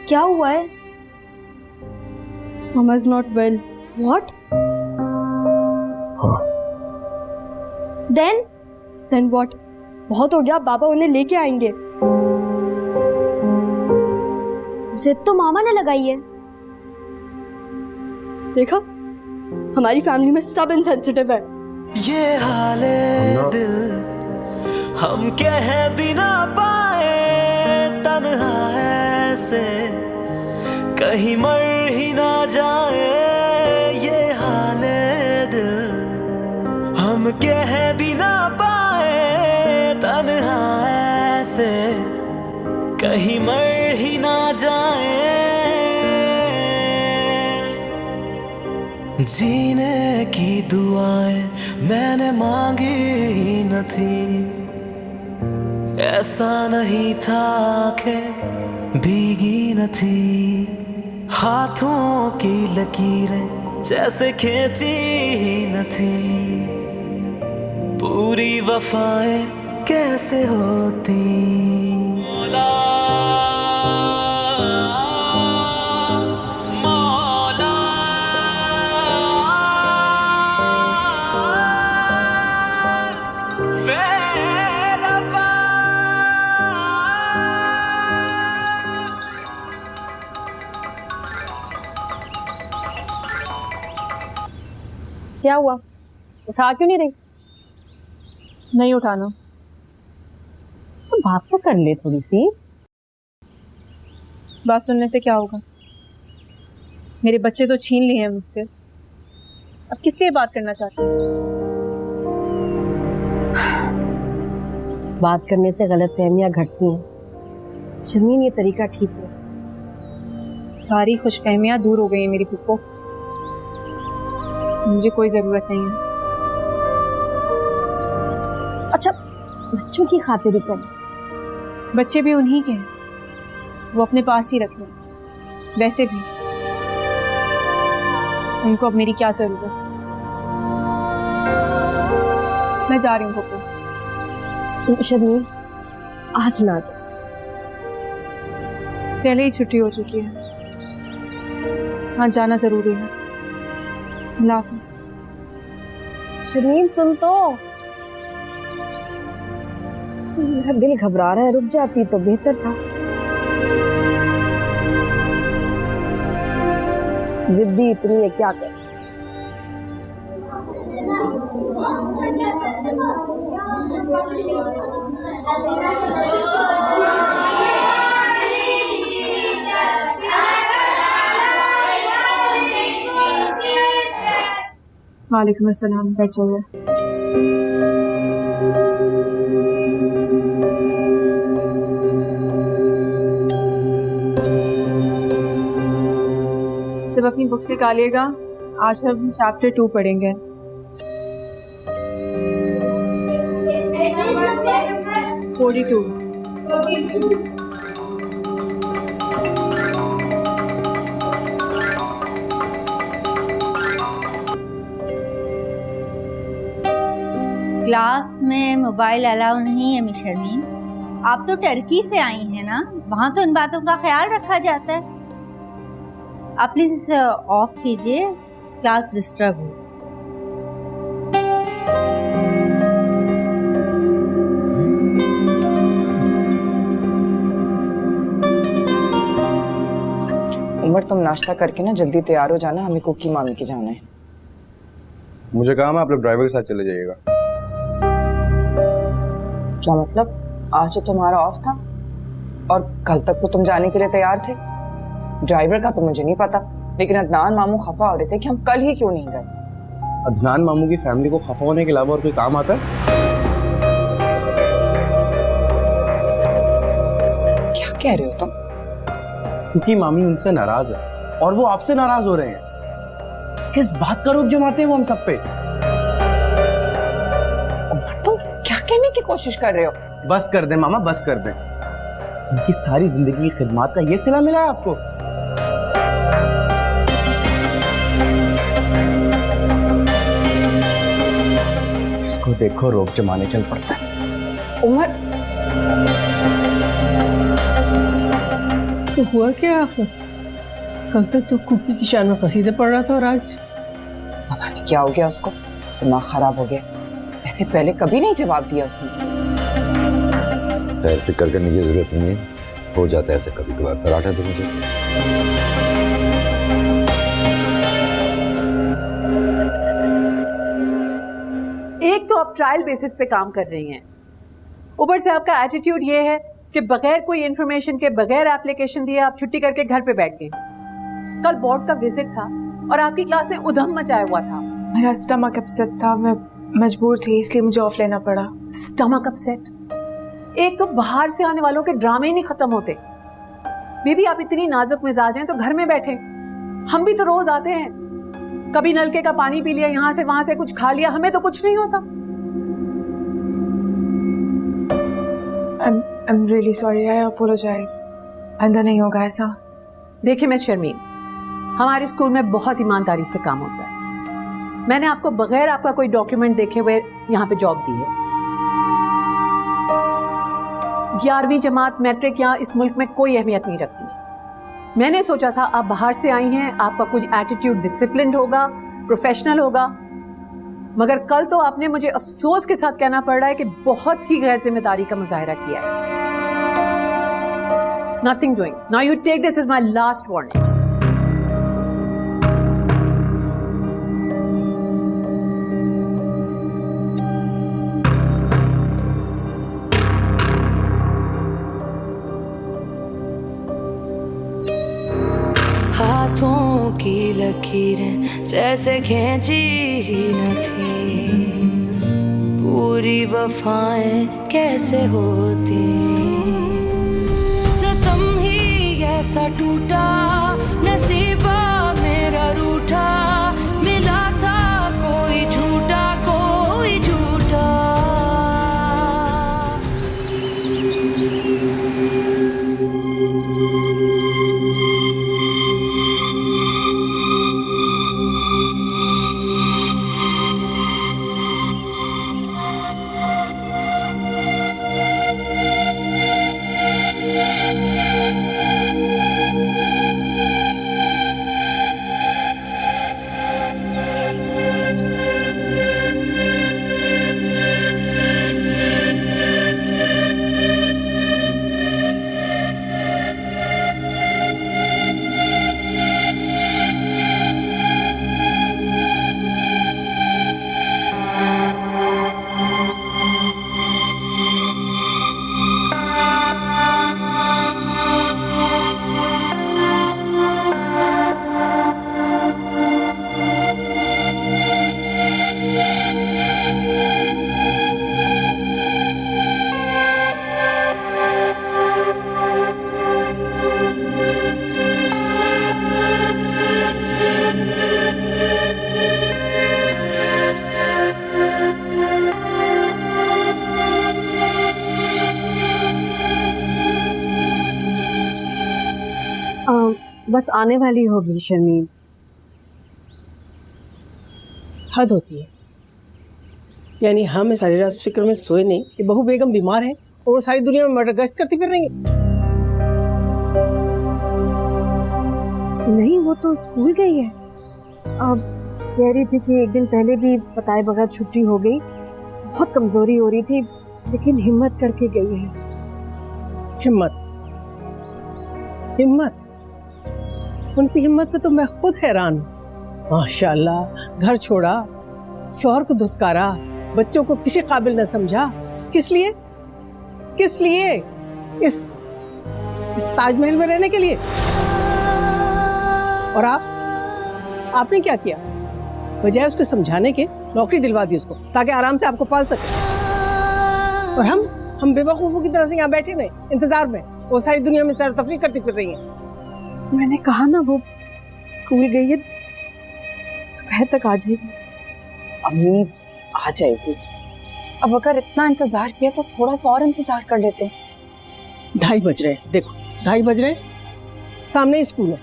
क्या हुआ है? Mama is not well. What? हाँ। Then what? बहुत हो गया, बाबा उन्हें लेके आएंगे। जिद तो मामा ने लगाई है। देखा, हमारी फैमिली में सब इनसेंसिटिव है। ये हाले दिल हम कह भी ना पाए, तन्हा ऐसे कहीं मर ही ना जाए। ये हाले दिल हम कह भी ना पाए, तन्हा ऐसे कहीं मर ही ना जाए। जीने की दुआएं मैंने मांगी ही न थी, ऐसा नहीं था कि भीगी न थी। हाथों की लकीरें जैसे खींची ही न थी, पूरी वफाएं कैसे होती। क्या हुआ? उठा क्यों नहीं रही? नहीं उठाना तो बात तो कर ले थोड़ी सी। बात सुनने से क्या होगा? मेरे बच्चे तो छीन लिए हैं मुझसे, अब किस लिए बात करना चाहती हैं? बात करने से गलतफहमियां घटती हैं। शर्मीन, ये तरीका ठीक है। सारी खुशफहमियां दूर हो गई हैं मेरी पुप्पो, मुझे कोई जरूरत नहीं है। अच्छा, बच्चों की खातिरी कर। बच्चे भी उन्हीं के हैं, वो अपने पास ही रख लें। वैसे भी उनको अब मेरी क्या जरूरत है। मैं जा रही हूँ पुप्पो। शर्मीन, आज ना जा। पहले ही छुट्टी हो चुकी है, आज जाना जरूरी है। अल्लाह हाफिज़। शर्मीन सुन तो, मेरा दिल घबरा रहा है, रुक जाती तो बेहतर था। जिद्दी इतनी है, क्या कर। वालेकुम अस्सलाम, बैठ जाइए। सब अपनी बुक्स निकालिएगा, आज हम चैप्टर 2 पढ़ेंगे। क्लास में मोबाइल अलाउ नहीं है मिस शर्मीन। आप तो टर्की से आई हैं ना, वहाँ तो इन बातों का ख्याल रखा जाता है। आप प्लीज इसे ऑफ कीजिए, क्लास डिस्टर्ब हो। उमर, तुम नाश्ता करके ना जल्दी तैयार हो जाना, हमें कुकी मामी के जाना है। मुझे काम है, आप लोग ड्राइवर के साथ चले जाइएगा। क्या मतलब? आज तो तुम्हारा ऑफ था और कल तक तो तुम जाने के लिए तैयार थे। ड्राइवर का तो मुझे नहीं पता, लेकिन अदनान मामू खफा हो रहे थे कि हम कल ही क्यों नहीं गए। अदनान मामू की फैमिली को खफा होने के अलावा और कोई काम आता है? क्या कह रहे हो तुम? क्योंकि मामी उनसे नाराज है और वो आपसे नाराज हो रहे हैं। किस बात का रोक जमाते हैं वो हम सब पे? उमर, तुम क्या कहने की कोशिश कर रहे हो? बस कर दे मामा, बस कर दे। उनकी सारी जिंदगी की खिदमत का ये सिला मिला है आपको? इसको देखो, रोक जमाने चल पड़ता है। उमर, तो हुआ क्या आखिर? कल तक तो कुकी की शान में कसीदे पढ़ रहा था और आज पता नहीं क्या हो गया उसको, दिमाग खराब हो गया। ऐसे पहले कभी नहीं जवाब दिया उसने। खैर फिक्र करने की जरूरत नहीं है, हो जाता है ऐसे कभी कभार। पराठा दो मुझे। एक तो आप ट्रायल बेसिस पे काम कर रही हैं, ऊपर से आपका एटीट्यूड ये है कि बगैर कोई इंफॉर्मेशन के, बगैर एप्लीकेशन दिए आप छुट्टी करके घर पे बैठ गए। कल बोर्ड का विजिट था और आपकी क्लास ने उधम मचाया हुआ था। मेरा स्टमक अपसेट था, मैं मजबूर थी इसलिए मुझे ऑफ लेना पड़ा। Stomach upset? एक तो बाहर से आने वालों के ड्रामे ही नहीं खत्म होते। बेबी आप इतनी नाजुक मिजाज हैं तो घर में बैठे, हम भी तो रोज आते हैं, कभी नलके का पानी पी लिया, यहाँ से वहां से कुछ खा लिया, हमें तो कुछ नहीं होता। I'm really sorry, I apologize. आइंदा नहीं होगा ऐसा। देखिए मिस शर्मीन, हमारे स्कूल में बहुत ईमानदारी से काम होता है। मैंने आपको बगैर आपका कोई डॉक्यूमेंट देखे हुए यहाँ पे जॉब दी है। 11वीं जमात मैट्रिक यहाँ इस मुल्क में कोई अहमियत नहीं रखती। मैंने सोचा था आप बाहर से आई हैं, आपका कुछ एटीट्यूड डिसिप्लिन्ड होगा, प्रोफेशनल होगा, मगर कल तो आपने मुझे अफसोस के साथ कहना पड़ रहा है कि बहुत ही गैर जिम्मेदारी का मुजाहिरा किया है। Nothing doing. Now you take this as my last warning. हाथों की लकीरें जैसे खींची ही न थी, पूरी वफाएं कैसे होती। सितम ही ऐसा टूटा, नसीबा मेरा रूठा, मिला था कोई झूठा, कोई झूठा। बस आने वाली होगी शर्मीन। हद होती है। यानी हम इस सारी रात फिक्र में सोए नहीं कि बहू बेगम बीमार है और वो सारी दुनिया में मर्डर गश्त करती फिर रही है। नहीं, वो तो स्कूल गई है। अब कह रही थी कि एक दिन पहले भी बताए बगैर छुट्टी हो गई, बहुत कमजोरी हो रही थी, लेकिन हिम्मत करके गई है। हिम्मत हिम्मत, उनकी हिम्मत पे तो मैं खुद हैरान हूँ। माशाल्लाह, घर छोड़ा, शौहर को धुतकारा, बच्चों को किसी काबिल न समझा। किस लिए? किस लिए? इस ताजमहल में रहने के लिए? और आपने क्या किया? बजाय उसको समझाने के नौकरी दिलवा दी उसको, ताकि आराम से आपको पाल सके। और हम बेवकूफों की तरह से यहाँ बैठे हुए इंतजार में, वो सारी दुनिया में सैर तफरीह करती फिर रही हैं। मैंने कहा ना, वो स्कूल गई है, दोपहर तक आ जाएगी। अम्मी आ जाएगी। अब अगर इतना इंतजार किया तो थोड़ा सा और इंतजार कर लेते। 2:30 बज रहे हैं, देखो 2:30 बज रहे हैं, सामने ही स्कूल है।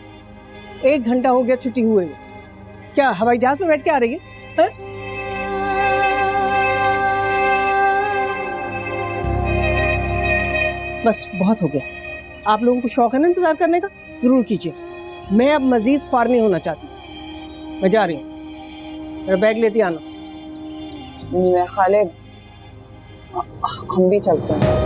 1 घंटा हो गया छुट्टी हुए। क्या हवाई जहाज में बैठ के आ रही है? बस बहुत हो गया, आप लोगों को शौक है ना इंतजार करने का, जरूर कीजिए। मैं अब मजीद ख्वार नहीं होना चाहती। मैं जा रही हूँ, मेरा बैग लेती आना। मैं खाले हम भी चलते हैं।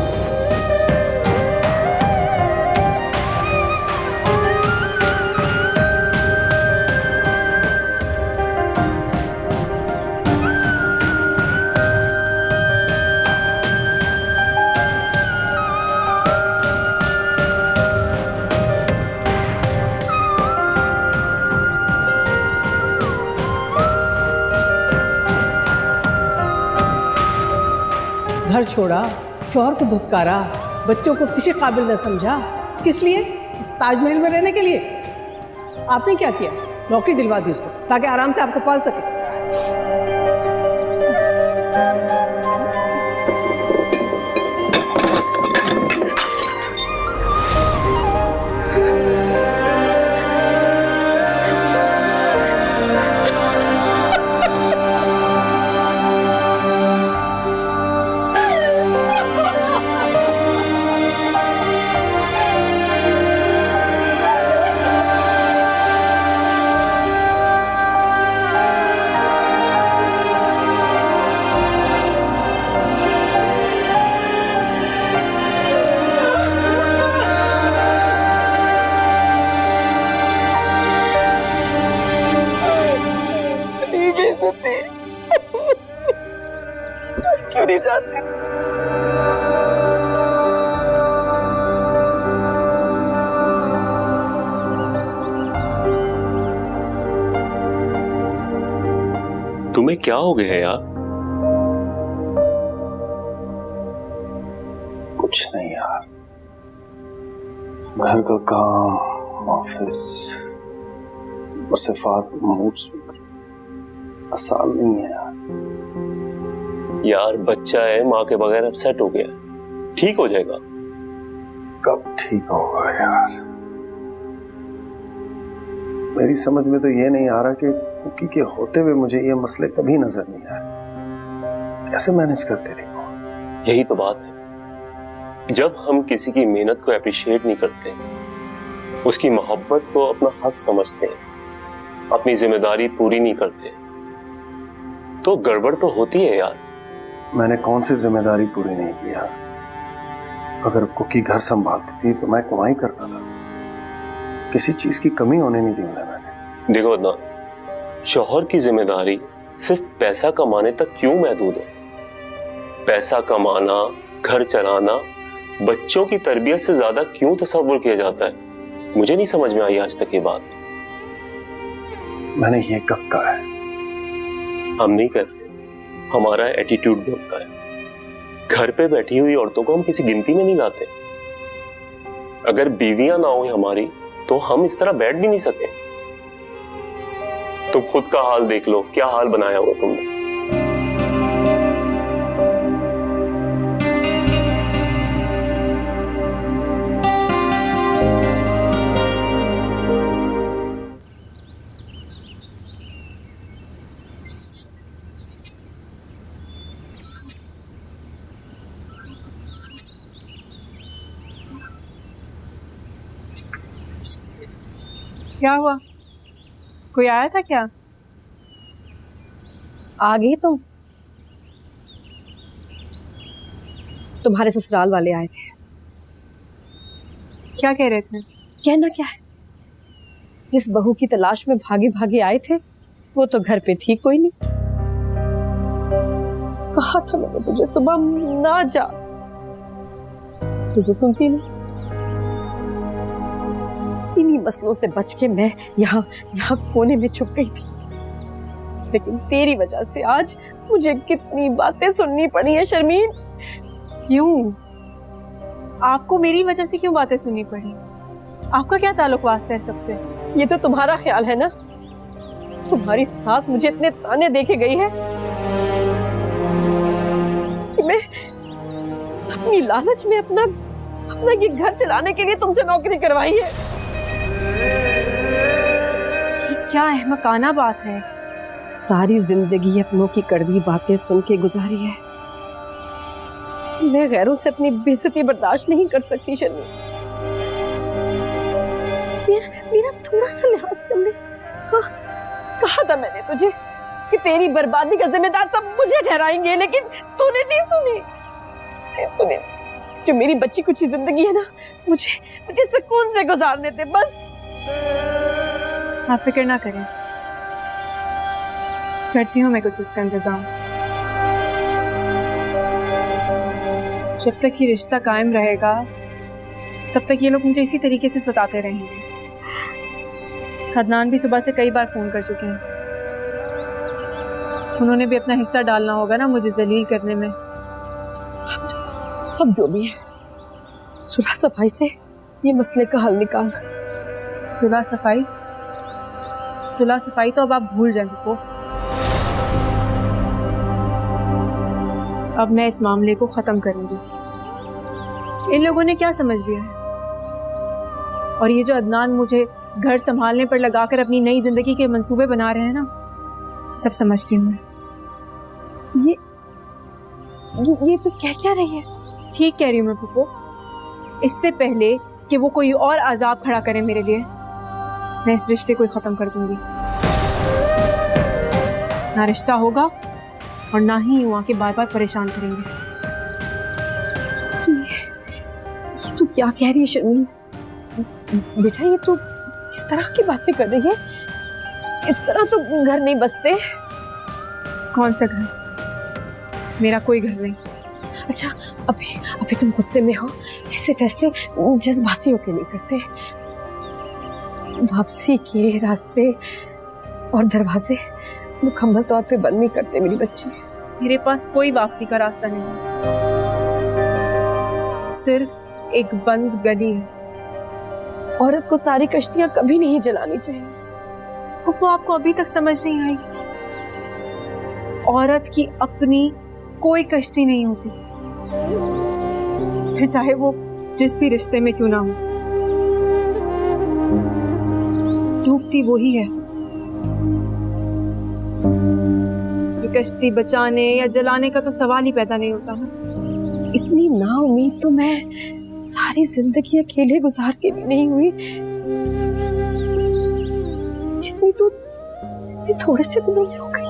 घर छोड़ा, शौहर को धुतकारा, बच्चों को किसी काबिल न समझा, किस लिए? इस ताजमहल में रहने के लिए। आपने क्या किया? नौकरी दिलवा दी उसको ताकि आराम से आपको पाल सके। क्यों नहीं जानती? तुम्हें क्या हो गया यार? कुछ नहीं यार, घर का काम, ऑफिस और सिफात मूड स्विंग्स आसान नहीं है यार। यार बच्चा है, माँ के बगैर अब सेट हो गया, ठीक हो जाएगा। कब ठीक होगा यार? मेरी समझ में तो ये नहीं आ रहा कि कुकी के होते हुए मुझे ये मसले कभी नजर नहीं आए। कैसे मैनेज करते थे वो? यही तो बात है, जब हम किसी की मेहनत को अप्रिशिएट नहीं करते, उसकी मोहब्बत को अपना हक समझते हैं, अपनी जिम्मेदारी पूरी नहीं करते, तो गड़बड़ तो होती है यार। मैंने कौन सी जिम्मेदारी पूरी नहीं की यार? अगर कुकी घर संभालती थी तो मैं कमाई करता था, किसी चीज की कमी होने नहीं दी उन्हें मैंने। देखो ना, शौहर की जिम्मेदारी सिर्फ पैसा कमाने तक क्यों महदूद है? पैसा कमाना, घर चलाना, बच्चों की तरबियत से ज्यादा क्यों तसव्वुर किया जाता है? मुझे नहीं समझ में आई आज तक ये बात। मैंने ये कब कहा है? हम नहीं कहते, हमारा एटीट्यूड बोलता है। घर पे बैठी हुई औरतों को हम किसी गिनती में नहीं लाते। अगर बीवियां ना हो हमारी तो हम इस तरह बैठ भी नहीं सके। तुम खुद का हाल देख लो, क्या हाल बनाया हुआ तुमने। क्या हुआ? कोई आया था क्या? आ गई तुम? तुम्हारे ससुराल वाले आए थे। क्या कह रहे थे? कहना क्या है, जिस बहू की तलाश में भागे भागे आए थे वो तो घर पे थी कोई नहीं। कहा था मैंने तुझे सुबह ना जा, तू तो सुनती नहीं। इन्हीं मसलों से बच के मैं यहाँ कोने में छुप गई थी, लेकिन तेरी वजह से आज मुझे कितनी बातें सुननी पड़ी है शर्मीन। क्यों? आपको मेरी वजह से क्यों बातें सुननी पड़ी? आपका क्या ताल्लुक वास्ता है सबसे? ये तो तुम्हारा ख्याल है ना। तुम्हारी सास मुझे इतने ताने देके गई है कि मैं अपनी लालच में अपना ये घर चलाने के लिए तुमसे नौकरी करवाई है। क्या अहमकाना बात है। सारी जिंदगी अपनों की कड़वी बातें सुन के गुजारी है। मैं गैरों से अपनी बेइज्जती बर्दाश्त नहीं कर सकती शर्मी। मेरा थोड़ा सा लिहाज कर ले। हाँ, कहा था मैंने तुझे कि तेरी बर्बादी का जिम्मेदार सब मुझे ठहराएंगे, लेकिन तूने नहीं सुनी। जो मेरी बच्ची कुछ जिंदगी है ना, मुझे सुकून से गुजारने दे बस। आप फिक्र ना करें, करती हूँ मैं कुछ उसका इंतजाम। जब तक ये रिश्ता कायम रहेगा तब तक ये लोग मुझे इसी तरीके से सताते रहेंगे। अदनान भी सुबह से कई बार फोन कर चुके हैं। उन्होंने भी अपना हिस्सा डालना होगा ना मुझे जलील करने में। अब जो भी है, सुलह सफाई से ये मसले का हल निकाल। सुलह सफाई तो अब आप भूल जाएं को। अब मैं इस मामले को खत्म करूंगी। इन लोगों ने क्या समझ लिया है? और ये जो अदनान मुझे घर संभालने पर लगाकर अपनी नई जिंदगी के मंसूबे बना रहे हैं ना, सब समझती हूँ मैं। ये तो क्या रही है? ठीक कह रही हूँ मैं पुप्पो। इससे पहले कि वो कोई और अजाब खड़ा करे मेरे लिए, मैं इस रिश्ते को खत्म कर दूंगी। ना रिश्ता होगा और ना ही यूं आके बार बार परेशान करेंगे। ये तू क्या कह रही है शर्मीन? बेटा, ये तू किस तरह की बातें कर रही है? इस तरह तो घर नहीं बसते। कौन सा घर? मेरा कोई घर नहीं। अच्छा, अभी तुम गुस्से में हो। ऐसे फैसले जज्बाती होके नहीं करते। वापसी के रास्ते और दरवाजे मुकम्मल तौर पे बंद नहीं करते मेरी बच्ची। मेरे पास कोई वापसी का रास्ता नहीं है, सिर्फ एक बंद गली है। औरत को सारी कश्तियां कभी नहीं जलानी चाहिए। पुप्पो, आपको अभी तक समझ नहीं आई? औरत की अपनी कोई कश्ती नहीं होती, फिर चाहे वो जिस भी रिश्ते में क्यों ना हो। डूबती वही है। कश्ती बचाने या जलाने का तो सवाल ही पैदा नहीं होता ना। इतनी नाउम्मीद तो मैं सारी जिंदगी अकेले गुजार के भी नहीं हुई, जितनी थोड़े से दिनों में हो गई।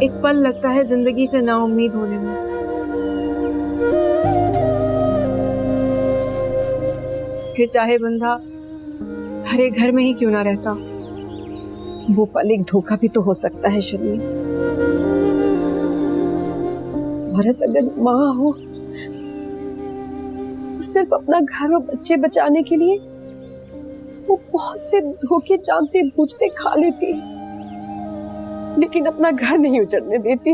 एक पल लगता है जिंदगी से नाउम्मीद होने में। फिर चाहे बंदा हरे घर में ही क्यों ना रहता। वो पल एक धोखा भी तो हो सकता है शर्मी। औरत अगर माँ हो तो सिर्फ अपना घर और बच्चे बचाने के लिए वो बहुत से धोखे जानते बूझते खा लेती, लेकिन अपना घर नहीं उजड़ने देती।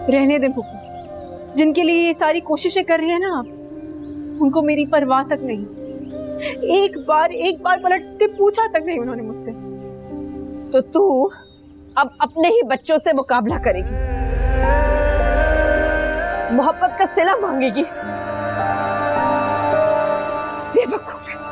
रहने दे पुप्पो, जिनके लिए ये सारी कोशिशें कर रही है ना आप, उनको मेरी परवाह तक नहीं। एक बार पलट के पूछा तक नहीं उन्होंने मुझसे। तो तू अब अपने ही बच्चों से मुकाबला करेगी, मोहब्बत का सिला मांगेगी। बेवकूफ है तू।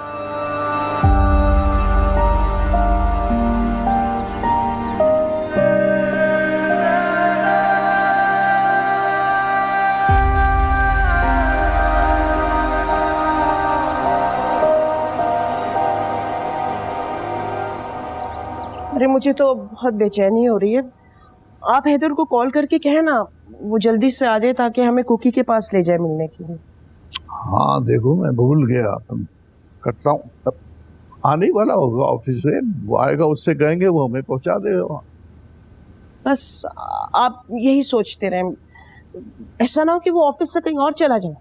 अरे मुझे तो बहुत बेचैनी हो रही है। आप हैदर को कॉल करके कहे ना वो जल्दी से आ जाए ताकि हमें कुकी के पास ले जाए मिलने के लिए। हाँ देखो, मैं भूल गया, करता हूँ। तब आने वाला होगा ऑफिस से, वो आएगा, उससे कहेंगे वो हमें पहुंचा देगा। बस आप यही सोचते रहें, ऐसा ना हो कि वो ऑफिस से कहीं और चला जाए।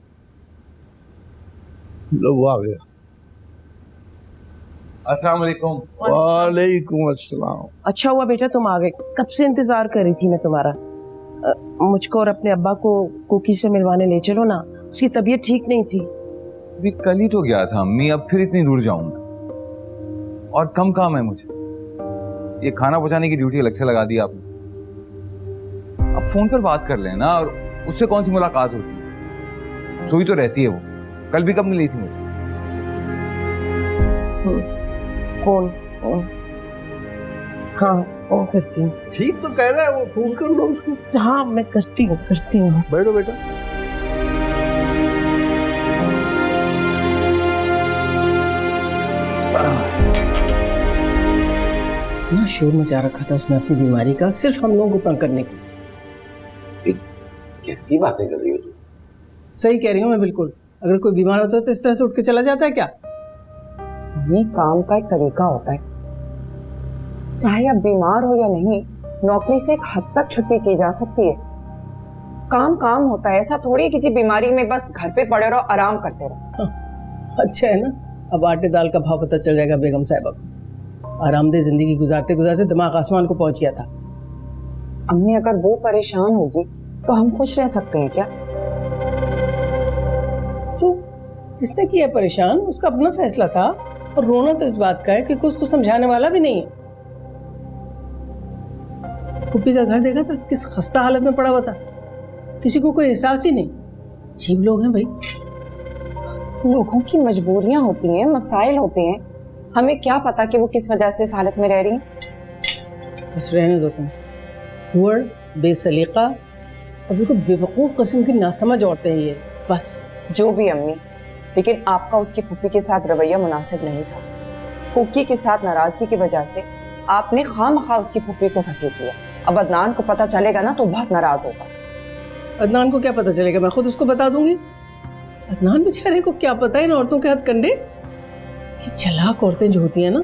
लो वो आ गया। अस्सलाम वालेकुम। वालेकुम अस्सलाम। अच्छा हुआ बेटा तुम आ गए, कब से इंतजार कर रही थी मैं तुम्हारा। मुझको और अपने अब्बा को कुकी से मिलवाने ले चलो ना, उसकी तबीयत ठीक नहीं थी। अभी कल ही तो गया था अम्मी, अब फिर इतनी दूर जाऊंगा और कम काम है मुझे। ये खाना पहुंचाने की ड्यूटी अलग से लगा दी आपने। अब फोन पर बात कर लेना, और उससे कौन सी मुलाकात होती है, सोई तो रहती है वो। कल भी कब मिली थी मुझे? फोन हाँ फोन करती हूँ। ठीक तो कह रहा है वो, फोन कर लो उसको। हाँ मैं करती हूँ। बैठो बेटा। इतना शोर मचा रखा था उसने अपनी बीमारी का, सिर्फ हम लोगों को तंग करने के लिए। कैसी बातें कर रही हो तुम? सही कह रही हूँ मैं बिल्कुल। अगर कोई बीमार होता है तो इस तरह से उठ के चला जाता है क्या? ये काम का एक तरीका होता है, चाहे आप बीमार हो या नहीं, नौकरी से एक हद तक छुट्टी की जा सकती है। काम काम होता है, ऐसा थोड़ी है कि जी बीमारी में बस घर पे पड़े रहो, आराम करते रहो। अच्छा है ना, अब आटे दाल का भाव पता चल जाएगा बेगम साहिबा को। आरामदेह जिंदगी गुजारते गुजारते दिमाग आसमान को पहुंच गया था। अम्मी अगर वो परेशान होगी तो हम खुश रह सकते हैं क्या? तो किसने किया परेशान? उसका अपना फैसला था। और रोना तो इस बात का है कि उसको समझाने वाला भी नहीं है। पुप्पी का घर देखा था, किस खस्ता हालत में पड़ा हुआ था, किसी को कोई एहसास ही नहीं। अजीब लोग हैं भाई। लोगों की मजबूरियां होती हैं, मसाइल होते हैं, हमें क्या पता कि वो किस वजह से इस हालत में रह रही हैं। बस रहने दो तुम। हुड़, बेसलीका और बिल्कुल बेवकूफ किस्म की नासमझ औरतें ये, बस। जो भी अम्मी, लेकिन आपका उसकी पुप्पी के साथ रवैया मुनासिब नहीं था। कुकी के साथ नाराजगी की वजह से आपने खामखा उसकी पुप्पी को घसीट लिया। अब अदनान को पता चलेगा ना तो बहुत नाराज होगा। अदनान को क्या पता चलेगा? मैं खुद उसको बता दूंगी। अदनान बेचारे को क्या पता है इन औरतों के हथकंडे। ये चालाक औरतें जो होती हैं ना,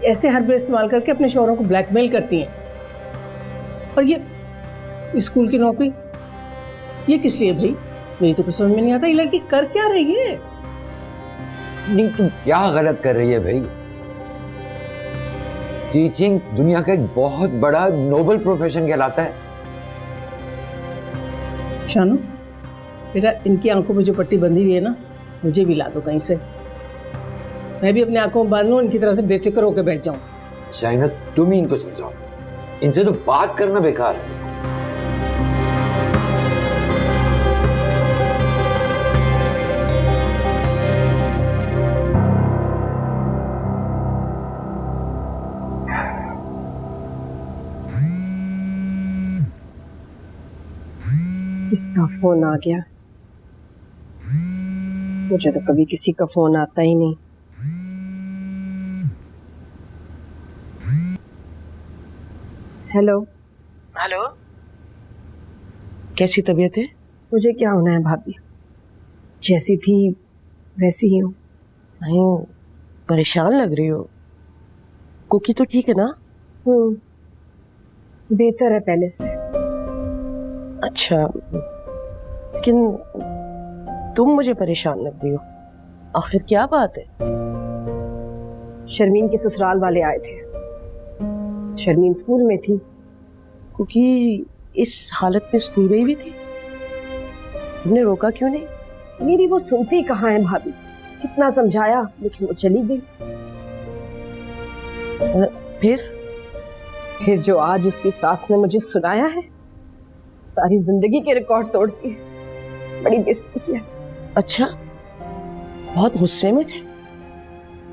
ऐसे हरबे इस्तेमाल करके अपने शौहरों को ब्लैकमेल करती हैं। और ये स्कूल की नौकरी, ये किस लिए भाई? मेरी तो कुछ समझ में नहीं आता, ये लड़की कर क्या रही है? नहीं, तुम क्या गलत कर रही है भाई? टीचिंग दुनिया का एक बहुत बड़ा नोबल प्रोफेशन कहलाता है। शानू बेटा, इनकी आंखों में जो पट्टी बंधी हुई है ना, मुझे भी ला दो कहीं से। मैं भी अपनी आंखों में बांध लूं, इनकी तरह से बेफिक्र होकर बैठ जाऊं। शाइना, तुम ही इनको समझाओ, इनसे तो बात करना बेकार है। किसका फोन आ गया? मुझे तो कभी किसी का फोन आता ही नहीं। हेलो हेलो, कैसी तबीयत है? मुझे क्या होना है भाभी, जैसी थी वैसी ही हूँ। नहीं, परेशान लग रही हो। कुकी तो ठीक है ना? बेहतर है पहले से। अच्छा, लेकिन तुम मुझे परेशान लग रही हो। आखिर क्या बात है? शर्मीन के ससुराल वाले आए थे। शर्मीन स्कूल में थी। क्योंकि इस हालत में स्कूल गई भी थी, तुमने रोका क्यों नहीं? मेरी वो सुनती कहाँ है भाभी, कितना समझाया लेकिन वो चली गई। फिर जो आज उसकी सास ने मुझे सुनाया है, सारी जिंदगी के रिकॉर्ड तोड़ दिए, बड़ी बेइज्जती किया। अच्छा, बहुत गुस्से में थे?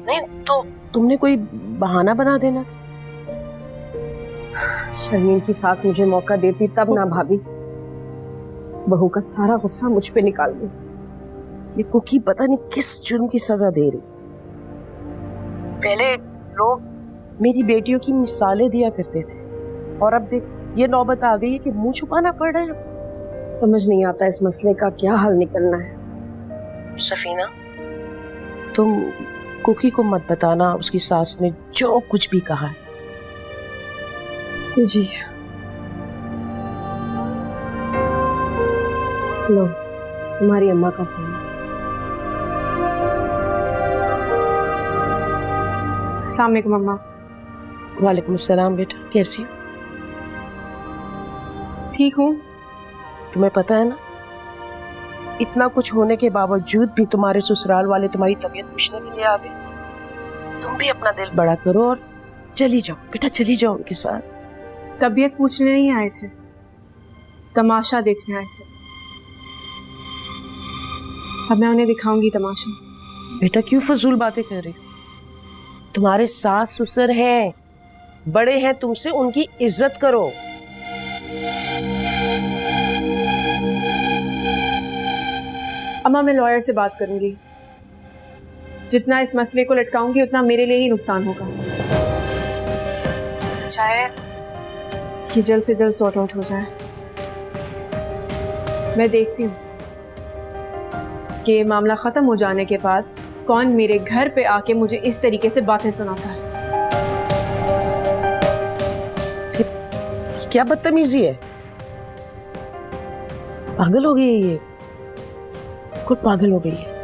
नहीं तो तुमने कोई बहाना बना देना था। शर्मीन की सास मुझे मौका देती तब ना भाभी, बहू का सारा गुस्सा मुझ पे निकाल गई। ये कुकी पता नहीं किस जुर्म की सजा दे रही। पहले लोग मेरी बेटियों की मिसालें दिया करते थे, और अब देख ये नौबत आ गई है कि मुंह छुपाना पड़ रहा है। समझ नहीं आता इस मसले का क्या हल निकलना है। सफीना, तुम कुकी को मत बताना उसकी सास ने जो कुछ भी कहा है। जी लो, तुम्हारी अम्मा का फोन है। अस्सलाम वालेकुम अम्मा। वालेकुम अस्सलाम बेटा, कैसी हो? ठीक हूँ। तुम्हें पता है ना, इतना कुछ होने के बावजूद भी तुम्हारे ससुराल वाले तुम्हारी तबीयत पूछने के लिए आ गए। तुम भी अपना दिल बड़ा करो और चली जाओ बेटा, चली जाओ उनके साथ। तबीयत पूछने नहीं आए थे, तमाशा देखने आए थे। अब मैं उन्हें दिखाऊंगी तमाशा। बेटा क्यों फजूल बातें कर रही हो? तुम्हारे सास ससुर हैं, बड़े हैं तुमसे, उनकी इज्जत करो। अम्मा, मैं लॉयर से बात करूंगी। जितना इस मसले को लटकाऊंगी उतना मेरे लिए ही नुकसान होगा। अच्छा है कि जल्द से जल्द सॉर्ट आउट हो जाए। मैं देखती हूँ कि ये मामला खत्म हो जाने के बाद कौन मेरे घर पे आके मुझे इस तरीके से बातें सुनाता है। क्या बदतमीजी है, पागल हो गई है ये, खुद पागल हो गई है।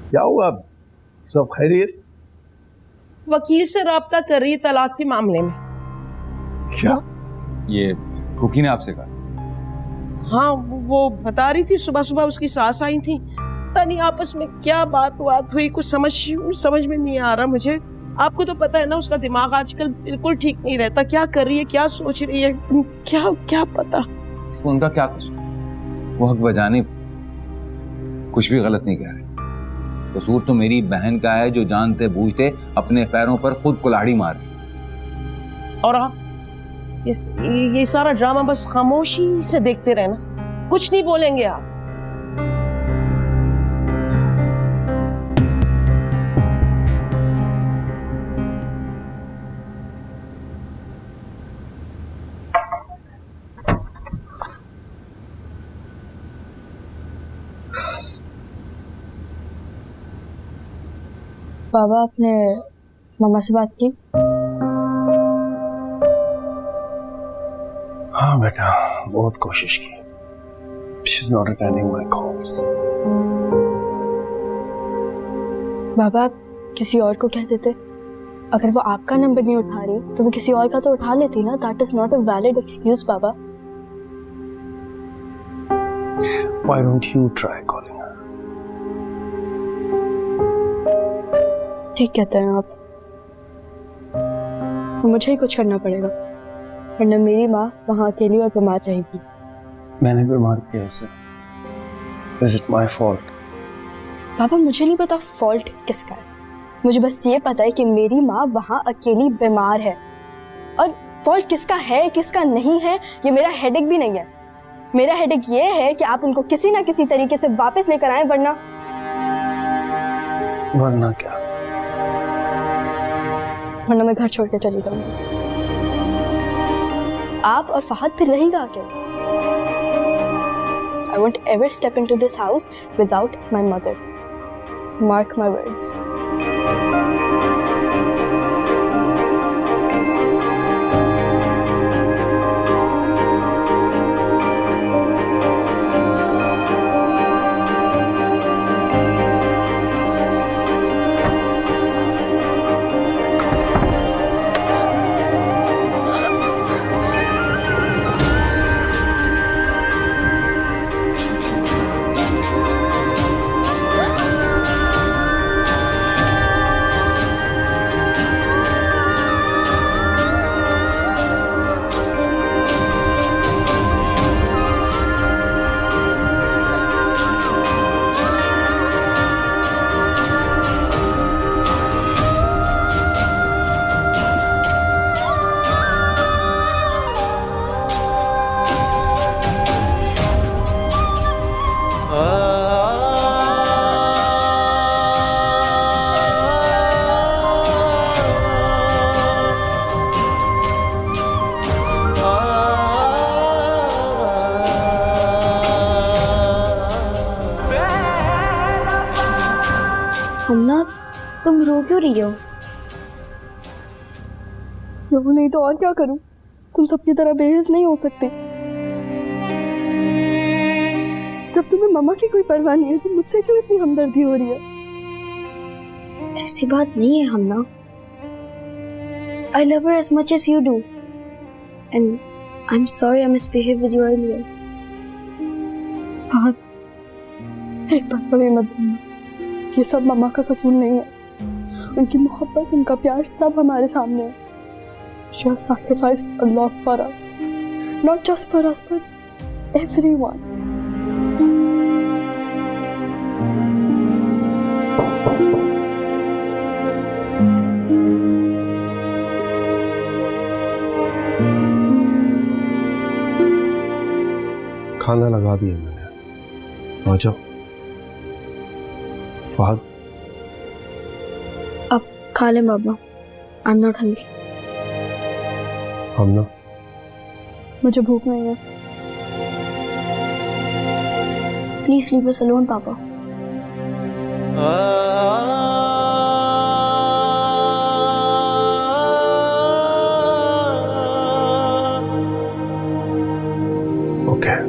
क्या हुआ, सब खैरियत? वकील से राब्ता कर रही है तलाक के मामले में। क्या? ये कुकी ने आपसे कहा? हाँ, वो बता रही थी सुबह सुबह उसकी सास आई थी, पता नहीं आपस में क्या बात हुई, कुछ समझ में नहीं आ रहा मुझे। आपको तो पता है ना उसका दिमाग आजकल बिल्कुल ठीक नहीं रहता, क्या कर रही है, क्या सोच रही है, क्या पता। इसको उनका क्या कसूर? वो हक बजाने कुछ भी गलत नहीं कह रहे। कसूर तो मेरी बहन का है जो जानते बूझते अपने पैरों पर खुद कुल्हाड़ी मार रही। और आप ये सारा ड्रामा बस खामोशी से देखते रहना, कुछ नहीं बोलेंगे आप। बाबा, आपने मामा से बात की? हाँ बेटा, बहुत कोशिश की। She's not returning my calls. बाबा, आप किसी और को कह देते। अगर वो आपका नंबर नहीं उठा रही तो वो किसी और का तो उठा लेती ना। That is not a valid excuse, Baba. Why don't you try calling her? ठीक कहते हैं आप, मुझे ही कुछ करना पड़ेगा वरना मेरी माँ वहाँ अकेली और बीमार रहेगी। मैंने बीमार किया उसे। Is it my fault? पापा, मुझे नहीं पता फॉल्ट किसका है, मुझे बस ये पता है कि मेरी माँ वहाँ अकेली बीमार है। और फॉल्ट किसका है किसका नहीं है ये मेरा हेडेक भी नहीं है। मेरा हेडेक ये है कि आप उनको किसी ना किसी तरीके से वापस लेकर आए, वरना क्या? वरना मैं घर छोड़ के चली जाऊंगी। आप और फहद फिर रहेगा अकेले। I won't ever step into this house without my mother. Mark my words. हमना, तुम रो क्यों रही हो? रो नहीं तो और क्या करूं? तुम सबकी तरह बेहिस नहीं हो सकते। जब तुम्हें मम्मा की कोई परवाह नहीं है तो मुझसे क्यों इतनी हमदर्दी हो रही है? ऐसी बात नहीं है हमना। I love her as much as you do, and I'm sorry I misbehaved with you earlier. हाँ, एक बात बड़ी मत बोलना। ये सब मम्मा का कसूर नहीं है। उनकी मोहब्बत, उनका प्यार सब हमारे सामने है। She has sacrificed a lot for us, not just for us, for everyone. खाना लगा दिया मैंने, आ जाओ। फहद अब खा ले बाबा, आई एम नॉट हंग्री। हमना मुझे भूख नहीं है। प्लीज लीव अस अलोन पापा। ओके।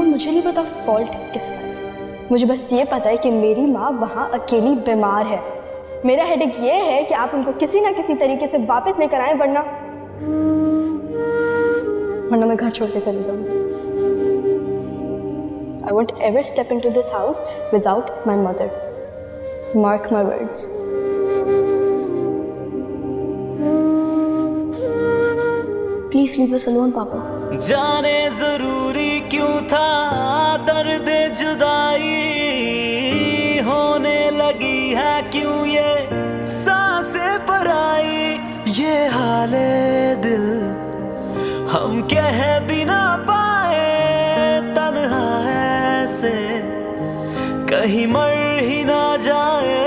मुझे नहीं पता फॉल्ट किसका है। मुझे बस ये पता है कि मेरी माँ वहाँ अकेली बीमार है। मेरा हेडेक ये है कि आप उनको किसी ना किसी तरीके से वापस लेकर आए, वरना मैं घर छोड़ के चली जाऊंगी। I won't ever step into this house without my mother. Mark my words. Please leave us alone, Papa. जाने जरूरी क्यों था दर्द जुदाई, होने लगी है क्यों ये सांसें पराई। ये हाले दिल हम कह भी ना पाए, तन्हा ऐसे कहीं मर ही ना जाए।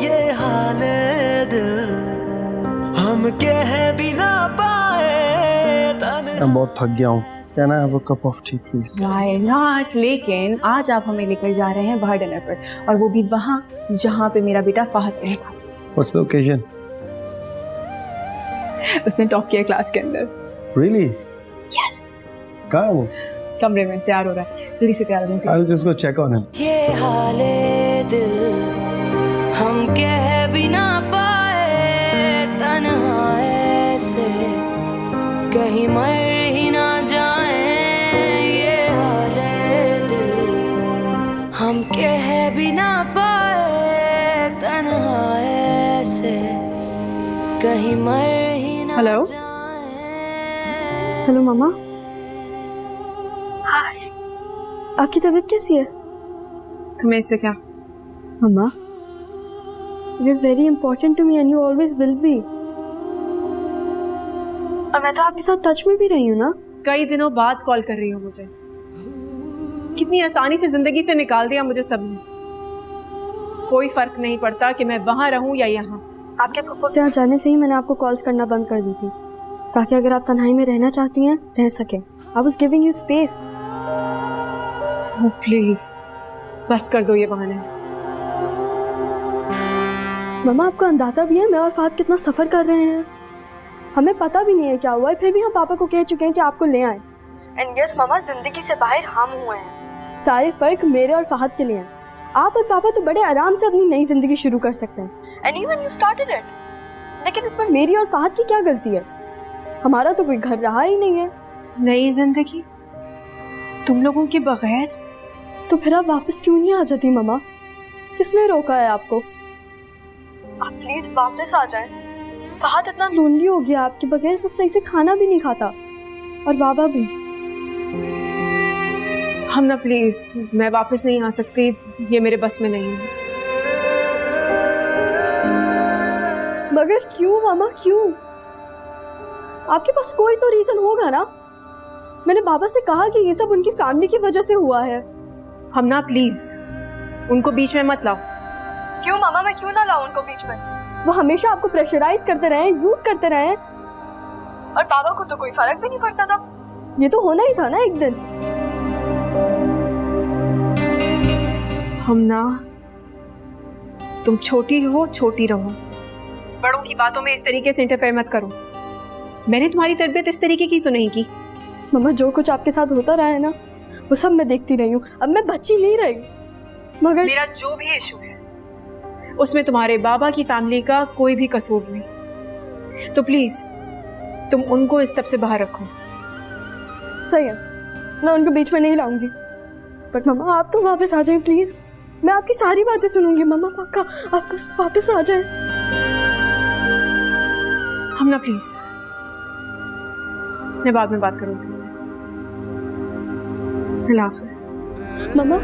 ये हाले दिल हम कह भी ना पाए। मैं बहुत थक गया हूँ। Can I have a cup of tea, please? Why not? लेकिन आज आप हमें लेकर जा रहे हैं बाहर डिनर पर, और वो भी वहाँ जहाँ पे मेरा बेटा फहद रहेगा। What's the occasion? उसने टॉप किया क्लास के अंदर। Really? Yes. कहाँ है वो? कमरे में तैयार हो रहा है, जल्दी से तैयार हो जाओ। I'll just go check on him. ये हाले दिल हम कह भी ना पाए, तन्हा ऐसे कहीं मर ही ना जाए। ये हाले दिल हम कह भी ना पाए, तन्हा ऐसे कहीं मर ही ना हेलो। हेलो मामा। हाय। आपकी तबीयत कैसी है? तुम्हें इससे क्या? मामा, you're very important to me and you always will be. और मैं तो आपके साथ टच में भी रही हूँ ना। कई दिनों बाद कॉल कर रही हो मुझे। कितनी आसानी से जिंदगी से निकाल दिया मुझे सबने। कोई फर्क नहीं पड़ता कि मैं वहां रहूं या यहाँ। आपके पापा के यहाँ जाने से ही मैंने आपको कॉल्स करना बंद कर दी थी, ताकि अगर आप तन्हाई में रहना चाहती हैं, रह सके। I was giving you space. Oh, please बस कर दो ये बहाने। मामा, आपको अंदाजा भी है मैं और फाद कितना सफर कर रहे हैं? हमें पता भी नहीं है क्या हुआ है, फिर भी हम पापा को कह चुके हैं कि आपको ले आए। एंड यस मामा, जिंदगी से बाहर हम हुए हैं। सारे फर्क मेरे और फहद के लिए हैं। आप और पापा तो बड़े आराम से अपनी नई जिंदगी शुरू कर सकते हैं। And even you started it. लेकिन इसमें मेरी और फहद की क्या गलती है? हमारा तो कोई घर रहा ही नहीं है। नई जिंदगी तुम लोगों के बगैर? तो फिर आप वापस क्यों नहीं आ जाती मामा? किसने रोका है आपको? आप प्लीज वापस आ जाएं। फहद इतना लोनली हो गया आपके बगैर, वो सही से खाना भी नहीं खाता, और बाबा भी। हम ना प्लीज, मैं वापस नहीं आ सकती, ये मेरे बस में नहीं है। मगर क्यों मामा, क्यों? आपके पास कोई तो रीजन होगा ना। मैंने बाबा से कहा कि ये सब उनकी फैमिली की वजह से हुआ है। हम ना प्लीज उनको बीच में मत लाओ। क्यों मामा, मैं क्यों ना लाऊं उनको बीच में? वो हमेशा आपको प्रेशराइज करते रहे, यूज करते रहे, और बाबा को तो कोई फर्क भी नहीं पड़ता था। ये तो होना ही था ना एक दिन। हम ना, तुम छोटी हो, छोटी रहो। बड़ों की बातों में इस तरीके से इंटरफेयर मत करो। मैंने तुम्हारी तरबियत इस तरीके की तो नहीं की। मामा, जो कुछ आपके साथ होता रहा है ना, वो सब मैं देखती रही हूँ। अब मैं बच्ची नहीं रही। मगर मेरा जो भी इशू है उसमें तुम्हारे बाबा की फैमिली का कोई भी कसूर नहीं। तो प्लीज तुम उनको इस सब से बाहर रखो। सही है, मैं उनको बीच में नहीं लाऊंगी, बट मम्मा आप तो वापस आ जाएं प्लीज। मैं आपकी सारी बातें सुनूंगी मम्मा, पक्का आप बस वापस आ जाएं। हम ना प्लीज, मैं बाद में बात करूंगी तुमसे। अल्लाह हाफिज। मम्मा